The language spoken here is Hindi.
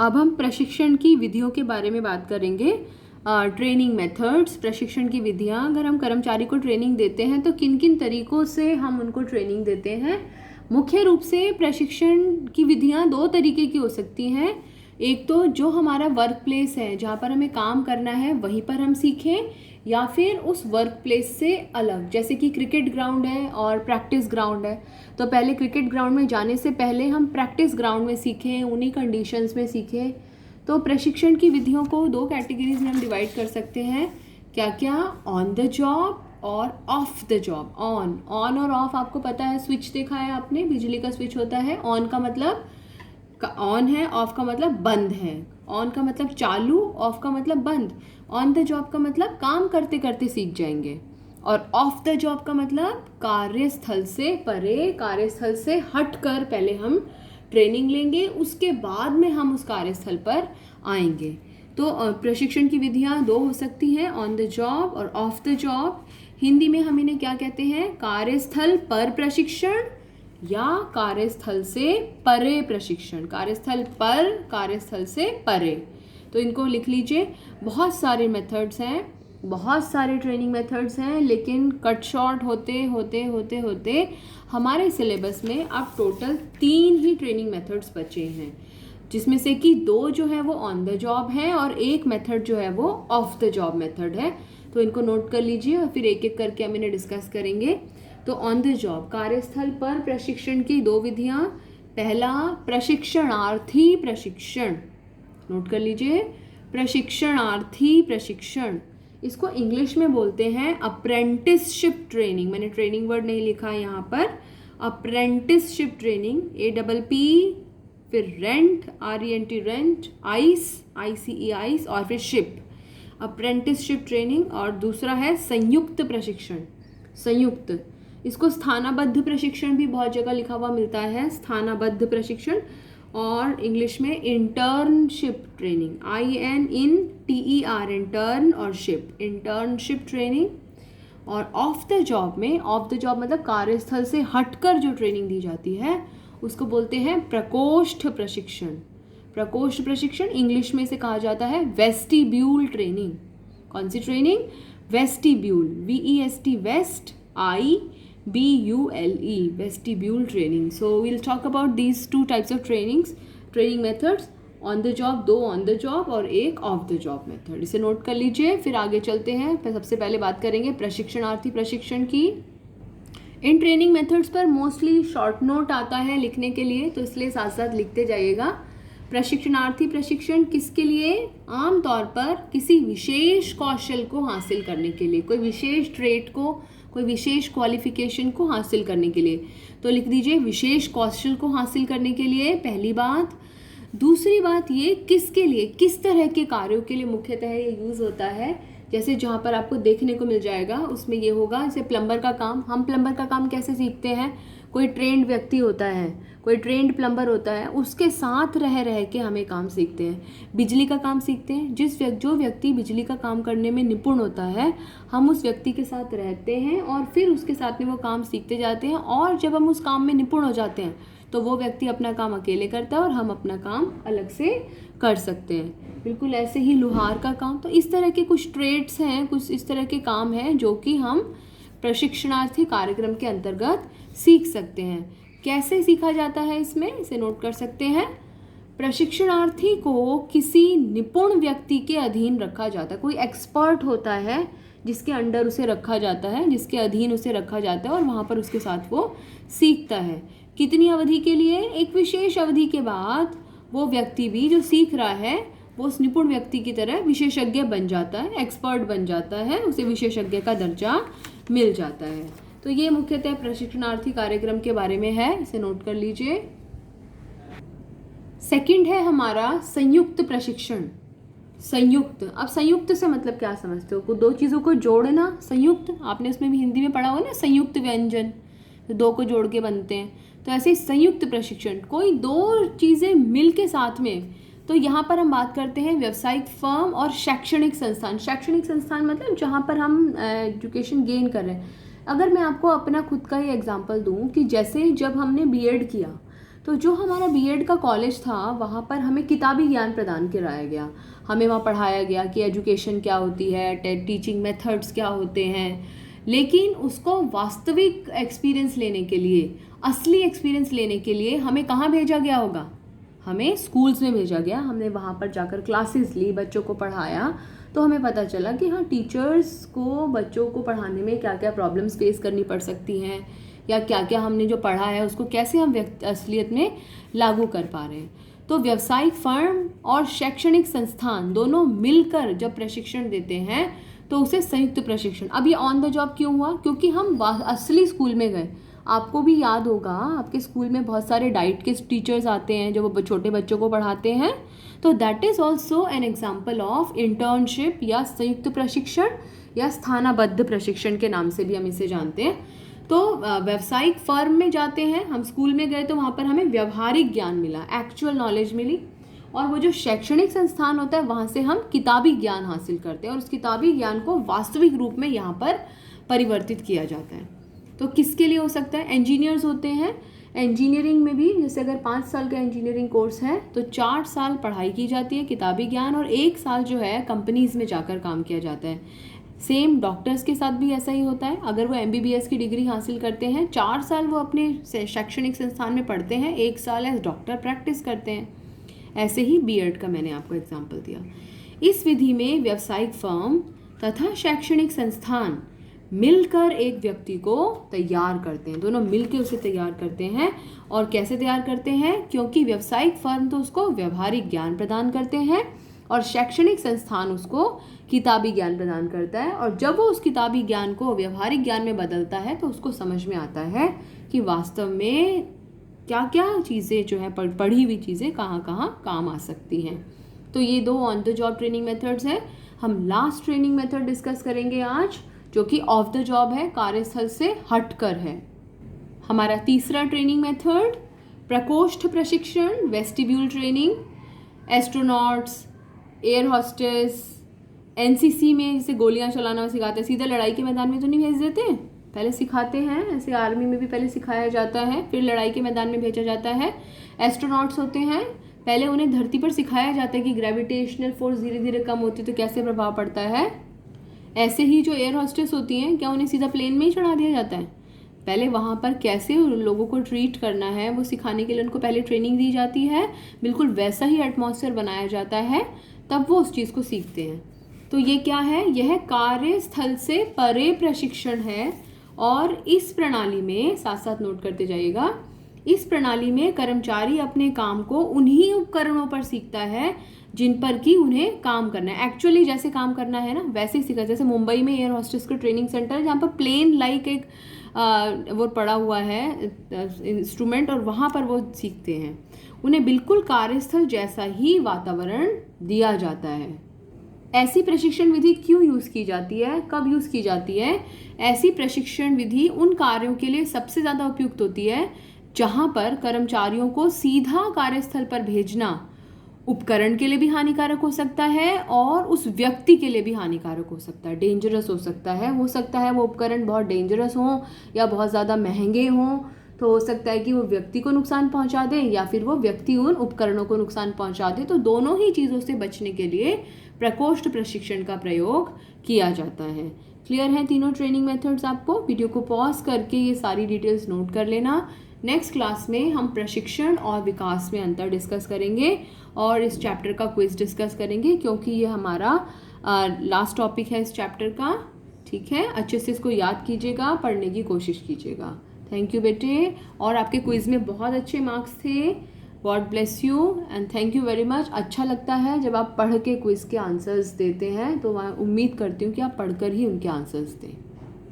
अब हम प्रशिक्षण की विधियों के बारे में बात करेंगे। ट्रेनिंग मेथड्स, प्रशिक्षण की विधियां। अगर हम कर्मचारी को ट्रेनिंग देते हैं तो किन किन तरीकों से हम उनको ट्रेनिंग देते हैं। मुख्य रूप से प्रशिक्षण की विधियां दो तरीके की हो सकती हैं। एक तो जो हमारा वर्क प्लेस है, जहाँ पर हमें काम करना है, वहीं पर हम सीखें, या फिर उस वर्क प्लेस से अलग, जैसे कि क्रिकेट ग्राउंड है और प्रैक्टिस ग्राउंड है, तो पहले क्रिकेट ग्राउंड में जाने से पहले हम प्रैक्टिस ग्राउंड में सीखें, उन्हीं कंडीशंस में सीखें। तो प्रशिक्षण की विधियों को दो कैटेगरीज में हम डिवाइड कर सकते हैं। क्या क्या? ऑन द जॉब और ऑफ द जॉब। ऑन और ऑफ आपको पता है, स्विच देखा है आपने, बिजली का स्विच होता है। ऑन का मतलब ऑन है, ऑफ का मतलब बंद है। ऑन का मतलब चालू, ऑफ का मतलब बंद। ऑन द जॉब का मतलब काम करते करते सीख जाएंगे, और ऑफ द जॉब का मतलब कार्यस्थल से परे, कार्यस्थल से हटकर पहले हम ट्रेनिंग लेंगे, उसके बाद में हम उस कार्यस्थल पर आएंगे। तो प्रशिक्षण की विधियां दो हो सकती हैं, ऑन द जॉब और ऑफ द जॉब। हिंदी में हम इन्हें क्या कहते हैं? कार्यस्थल पर प्रशिक्षण या कार्यस्थल से परे प्रशिक्षण। कार्यस्थल पर, कार्यस्थल से परे। तो इनको लिख लीजिए। बहुत सारे मेथड्स हैं, बहुत सारे ट्रेनिंग मेथड्स हैं, लेकिन कट शॉर्ट होते होते होते होते हमारे सिलेबस में अब टोटल 3 ही ट्रेनिंग मेथड्स बचे हैं, जिसमें से कि 2 जो है वो ऑन द जॉब है और एक मेथड जो है वो ऑफ द जॉब मेथड है। तो इनको नोट कर लीजिए और फिर एक एक करके हम इन्हें डिस्कस करेंगे। तो ऑन द जॉब, कार्यस्थल पर प्रशिक्षण की 2 विधियां। पहला, प्रशिक्षणार्थी प्रशिक्षण। नोट कर लीजिए, प्रशिक्षणार्थी प्रशिक्षण। इसको इंग्लिश में बोलते हैं अप्रेंटिसशिप ट्रेनिंग। मैंने ट्रेनिंग वर्ड नहीं लिखा है यहाँ पर। अप्रेंटिसशिप ट्रेनिंग, APP, फिर rent, RENT rent, ICE ice, और फिर शिप, अप्रेंटिसशिप ट्रेनिंग। और दूसरा है संयुक्त प्रशिक्षण। संयुक्त, इसको स्थानाबद्ध प्रशिक्षण भी बहुत जगह लिखा हुआ मिलता है, स्थानाबद्ध प्रशिक्षण। और इंग्लिश में इंटर्नशिप ट्रेनिंग, INTER, इंटर्न, और शिप, इंटर्नशिप ट्रेनिंग। और ऑफ द जॉब में, ऑफ द जॉब मतलब कार्यस्थल से हटकर जो ट्रेनिंग दी जाती है, उसको बोलते हैं प्रकोष्ठ प्रशिक्षण। प्रकोष्ठ प्रशिक्षण इंग्लिश में इसे कहा जाता है वेस्टिब्यूल ट्रेनिंग। कौन सी training? Vestibule, VEST, vest, IBULE, vestibule training. So we'll talk about these 2 types of training methods, on the job, 2 on the job और एक off the job method। इसे नोट कर लीजिए, फिर आगे चलते हैं। सबसे पहले बात करेंगे प्रशिक्षणार्थी प्रशिक्षण की। इन ट्रेनिंग मेथड्स पर मोस्टली शॉर्ट नोट आता है लिखने के लिए, तो इसलिए साथ साथ लिखते जाइएगा। प्रशिक्षणार्थी प्रशिक्षण किसके लिए? आमतौर पर किसी विशेष कौशल को हासिल करने के लिए, कोई विशेष ट्रेट को, कोई विशेष क्वालिफिकेशन को हासिल करने के लिए। तो लिख दीजिए विशेष कौशल को हासिल करने के लिए, पहली बात। दूसरी बात ये, किसके लिए, किस तरह के कार्यों के लिए मुख्यतः ये यूज़ होता है। जैसे जहाँ पर आपको देखने को मिल जाएगा उसमें ये होगा, जैसे प्लम्बर का काम। हम प्लम्बर का काम कैसे सीखते हैं? कोई ट्रेंड व्यक्ति होता है, कोई ट्रेंड प्लम्बर होता है, उसके साथ रह के हमें काम सीखते हैं। बिजली का काम सीखते हैं, जो व्यक्ति बिजली का काम करने में निपुण होता है, हम उस व्यक्ति के साथ रहते हैं और फिर उसके साथ में वो काम सीखते जाते हैं, और जब हम उस काम में निपुण हो जाते हैं तो वो व्यक्ति अपना काम अकेले करता है और हम अपना काम अलग से कर सकते हैं। बिल्कुल ऐसे ही लुहार का काम। तो इस तरह के कुछ ट्रेड्स हैं, कुछ इस तरह के काम हैं जो कि हम प्रशिक्षणार्थी कार्यक्रम के अंतर्गत सीख सकते हैं। कैसे सीखा जाता है इसमें, इसे नोट कर सकते हैं। प्रशिक्षणार्थी को किसी निपुण व्यक्ति के अधीन रखा जाता है। कोई एक्सपर्ट होता है जिसके अंडर उसे रखा जाता है, जिसके अधीन उसे रखा जाता है, और वहाँ पर उसके साथ वो सीखता है। कितनी अवधि के लिए? एक विशेष अवधि के बाद वो व्यक्ति भी जो सीख रहा है वो उस निपुण व्यक्ति की तरह विशेषज्ञ बन जाता है, एक्सपर्ट बन जाता है, उसे विशेषज्ञ का दर्जा मिल जाता है। तो ये मुख्यतः प्रशिक्षणार्थी कार्यक्रम के बारे में है, इसे नोट कर लीजिए। सेकंड है हमारा संयुक्त प्रशिक्षण। संयुक्त, अब संयुक्त से मतलब क्या समझते हो? 2 चीज़ों को जोड़ना। संयुक्त आपने उसमें भी हिंदी में पढ़ा हो ना, संयुक्त व्यंजन, तो 2 को जोड़ के बनते हैं। तो ऐसे संयुक्त प्रशिक्षण, कोई 2 चीज़ें मिल के साथ में। तो यहाँ पर हम बात करते हैं व्यावसायिक फर्म और शैक्षणिक संस्थान। शैक्षणिक संस्थान मतलब जहाँ पर हम एजुकेशन गेन कर रहे हैं। अगर मैं आपको अपना खुद का ही एग्जांपल दूँ कि जैसे जब हमने बीएड किया, तो जो हमारा बीएड का कॉलेज था वहाँ पर हमें किताबी ज्ञान प्रदान कराया गया, हमें वहाँ पढ़ाया गया कि एजुकेशन क्या होती है, टीचिंग मेथड्स क्या होते हैं, लेकिन उसको वास्तविक एक्सपीरियंस लेने के लिए, असली एक्सपीरियंस लेने के लिए हमें कहाँ भेजा गया होगा? हमें स्कूल्स में भेजा गया। हमने वहाँ पर जाकर क्लासेस ली, बच्चों को पढ़ाया, तो हमें पता चला कि हाँ, टीचर्स को बच्चों को पढ़ाने में क्या क्या प्रॉब्लम्स फेस करनी पड़ सकती हैं, या क्या क्या हमने जो पढ़ा है उसको कैसे हम असलियत में लागू कर पा रहे हैं। तो व्यावसायिक फर्म और शैक्षणिक संस्थान दोनों मिलकर जब प्रशिक्षण देते हैं तो उसे संयुक्त प्रशिक्षण। अब ये ऑन द जॉब क्यों हुआ? क्योंकि हम असली स्कूल में गए। आपको भी याद होगा, आपके स्कूल में बहुत सारे डाइट के टीचर्स आते हैं जो वो छोटे बच्चों को पढ़ाते हैं। तो that is also an example of internship या संयुक्त प्रशिक्षण या स्थानाबद्ध प्रशिक्षण के नाम से भी हम इसे जानते हैं। तो व्यावसायिक फर्म में जाते हैं, हम स्कूल में गए तो वहाँ पर हमें व्यवहारिक ज्ञान मिला, एक्चुअल नॉलेज मिली। और वो जो शैक्षणिक संस्थान होता है वहाँ से हम किताबी ज्ञान हासिल करते हैं और उस किताबी ज्ञान को वास्तविक रूप में यहाँ पर परिवर्तित किया जाता है। तो किसके लिए हो सकता है? इंजीनियर्स होते हैं, इंजीनियरिंग में भी जैसे अगर 5 साल का इंजीनियरिंग कोर्स है तो 4 साल पढ़ाई की जाती है किताबी ज्ञान, और 1 साल जो है कंपनीज में जाकर काम किया जाता है। सेम डॉक्टर्स के साथ भी ऐसा ही होता है। अगर वो MBBS की डिग्री हासिल करते हैं, 4 साल वो अपने शैक्षणिक संस्थान में पढ़ते हैं, 1 साल एज डॉक्टर प्रैक्टिस करते हैं। ऐसे ही बीएड का मैंने आपको एग्जाम्पल दिया। इस विधि में व्यावसायिक फर्म तथा शैक्षणिक संस्थान मिलकर एक व्यक्ति को तैयार करते हैं, दोनों मिलकर उसे तैयार करते हैं। और कैसे तैयार करते हैं? क्योंकि व्यावसायिक फर्म तो उसको व्यवहारिक ज्ञान प्रदान करते हैं और शैक्षणिक संस्थान उसको किताबी ज्ञान प्रदान करता है। और जब वो उस किताबी ज्ञान को व्यवहारिक ज्ञान में बदलता है तो उसको समझ में आता है कि वास्तव में क्या क्या चीज़ें जो है पढ़ी हुई चीज़ें कहाँ कहाँ काम आ सकती हैं। तो ये 2 on the job training methods हैं। हम लास्ट ट्रेनिंग मेथड डिस्कस करेंगे आज, जो कि ऑफ द जॉब है, कार्यस्थल से हटकर है। हमारा तीसरा ट्रेनिंग मेथड प्रकोष्ठ प्रशिक्षण, vestibule training. Astronauts, air hostess, NCC में जैसे गोलियां चलाना सिखाते हैं, सीधा लड़ाई के मैदान में तो नहीं भेज देते, पहले सिखाते हैं। ऐसे आर्मी में भी पहले सिखाया जाता है, फिर लड़ाई के मैदान में भेजा जाता है। एस्ट्रोनॉट्स होते हैं, पहले उन्हें धरती पर सिखाया जाता है कि ग्रेविटेशनल फोर्स धीरे धीरे कम होती है तो कैसे प्रभाव पड़ता है। ऐसे ही जो एयर हॉस्टेस होती हैं, क्या उन्हें सीधा प्लेन में ही चढ़ा दिया जाता है? पहले वहाँ पर कैसे लोगों को ट्रीट करना है वो सिखाने के लिए उनको पहले ट्रेनिंग दी जाती है, बिल्कुल वैसा ही एटमॉस्फेयर बनाया जाता है, तब वो उस चीज़ को सीखते हैं। तो ये क्या है? यह कार्यस्थल से परे प्रशिक्षण है। और इस प्रणाली में, साथ साथ नोट करते जाइएगा, इस प्रणाली में कर्मचारी अपने काम को उन्हीं उपकरणों पर सीखता है जिन पर कि उन्हें काम करना है। एक्चुअली जैसे काम करना है ना वैसे ही सीखा। जैसे मुंबई में एयर हॉस्टेस का ट्रेनिंग सेंटर है जहाँ पर प्लेन लाइक एक वो पड़ा हुआ है इंस्ट्रूमेंट, और वहाँ पर वो सीखते हैं। उन्हें बिल्कुल कार्यस्थल जैसा ही वातावरण दिया जाता है। ऐसी प्रशिक्षण विधि क्यों यूज़ की जाती है, कब यूज़ की जाती है? ऐसी प्रशिक्षण विधि उन कार्यों के लिए सबसे ज़्यादा उपयुक्त होती है जहाँ पर कर्मचारियों को सीधा कार्यस्थल पर भेजना उपकरण के लिए भी हानिकारक हो सकता है और उस व्यक्ति के लिए भी हानिकारक हो सकता है, डेंजरस हो सकता है। हो सकता है वो उपकरण बहुत डेंजरस हों या बहुत ज़्यादा महंगे हों, तो हो सकता है कि वो व्यक्ति को नुकसान पहुंचा दे या फिर वो व्यक्ति उन उपकरणों को नुकसान पहुंचा दे। तो दोनों ही चीज़ों से बचने के लिए प्रकोष्ठ प्रशिक्षण का प्रयोग किया जाता है। क्लियर है तीनों ट्रेनिंग मेथड्स? आपको वीडियो को पॉज करके ये सारी डिटेल्स नोट कर लेना। नेक्स्ट क्लास में हम प्रशिक्षण और विकास में अंतर डिस्कस करेंगे और इस चैप्टर का क्विज डिस्कस करेंगे, क्योंकि ये हमारा लास्ट टॉपिक है इस चैप्टर का। ठीक है, अच्छे से इसको याद कीजिएगा, पढ़ने की कोशिश कीजिएगा। थैंक यू बेटे, और आपके क्विज में बहुत अच्छे मार्क्स थे। God bless you and thank you very much. अच्छा लगता है जब आप पढ़ के क्विज के आंसर्स देते हैं, तो मैं उम्मीद करती हूँ कि आप पढ़कर ही उनके आंसर्स दें।